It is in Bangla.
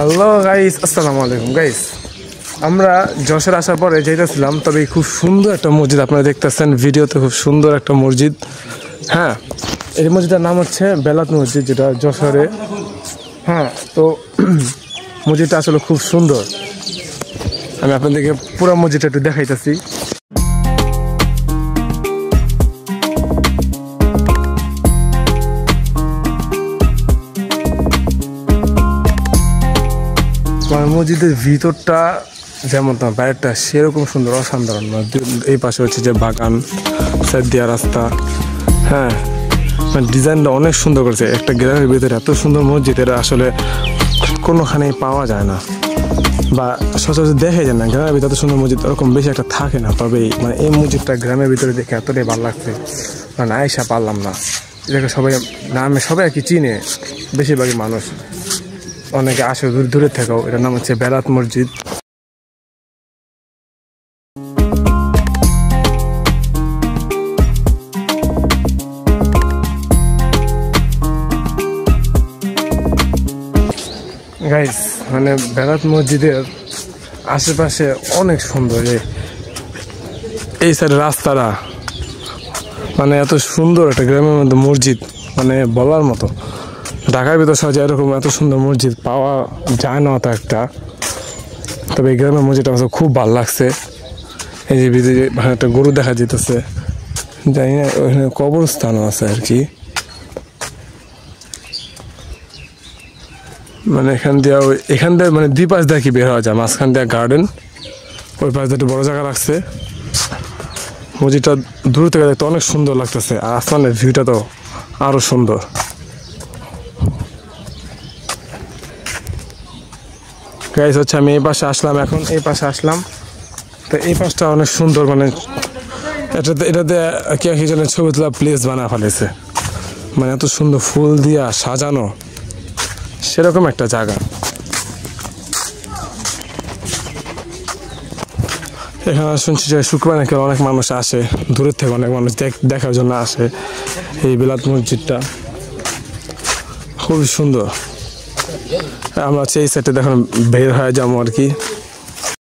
হ্যালো গাইস, আসসালামু আলাইকুম গাইস। আমরা যশোর আসার পরে যাইতেছিলাম, তবে খুব সুন্দর একটা মসজিদ আপনারা দেখতেছেন ভিডিওতে, খুব সুন্দর একটা মসজিদ। হ্যাঁ, এই মসজিদের নাম হচ্ছে বেলাত মসজিদ, যেটা যশোরে। হ্যাঁ, তো মসজিদটা আসলে খুব সুন্দর। আমি আপনাদেরকে পুরো মসজিদটা একটু দেখাইতেছি। মসজিদের ভিতরটা যেমন তার বাইরেটা সেরকম সুন্দর, অসাধারণ। এই পাশে হচ্ছে যে বাগান, সাইড দিয়া রাস্তা। হ্যাঁ, মানে ডিজাইনটা অনেক সুন্দর করেছে। একটা গ্রামের ভিতরে এত সুন্দর মসজিদ এটা আসলে কোনোখানেই পাওয়া যায় না, বা সচরাচর দেখে যায় না। গ্রামের ভিতরে এত সুন্দর মসজিদ ওরকম বেশি একটা থাকে না। তবে মানে এই মসজিদটা গ্রামের ভিতরে দেখে এতটাই ভালো লাগছে, মানে আয়সা পারলাম না। এটাকে সবাই গ্রামে সবাই আর কি চিনে, বেশিরভাগই মানুষ, অনেকে আসে দূর দূরে থেকেও। এটার নাম হচ্ছে বেলাত মসজিদ। গাইস, মানে বেলাত মসজিদের আশেপাশে অনেক সুন্দর। এই সাইডের রাস্তাটা মানে এত সুন্দর, একটা গ্রামের মধ্যে মসজিদ মানে বলার মতো। ঢাকার ভিতর সহজে এরকম এত সুন্দর মসজিদ পাওয়া যায় না অত একটা। তবে এই গ্রামের মসজিদটা আমার খুব ভালো লাগছে। এই যে ভিতরে একটা গরু দেখা যেতেছে, জানি না ওখানে কবরস্থানও আছে আর কি। মানে এখান দিয়ে মানে দুই পাশ দিয়ে কি বের হওয়া যায়, মাঝখান দিয়ে গার্ডেন, ওই পাশ দিয়ে একটু বড় জায়গা রাখছে। মসজিদটা দূর থেকে দেখতে অনেক সুন্দর লাগতেছে, আর আসমানের ভিউটা তো আরো সুন্দর। গাইস হচ্ছে আমি এই পাশে আসলাম, এখন এই পাশে আসলাম। তো এই পাশটা অনেক সুন্দর, মানে এটাতে কি যেন ছবি তোলা প্লেস বানা ফেলেছে। মানে এত সুন্দর ফুল দিয়া সাজানো, সেরকম একটা জায়গা। এখানে শুনছি যে শুক্রবার নাকি অনেক মানুষ আসে, দূরের থেকে অনেক মানুষ দেখার জন্য আসে। এই বেলাত মসজিদটা খুবই সুন্দর। আমরা হচ্ছে এই সাইডে দেখুন বের হয়ে যাবো আর কি।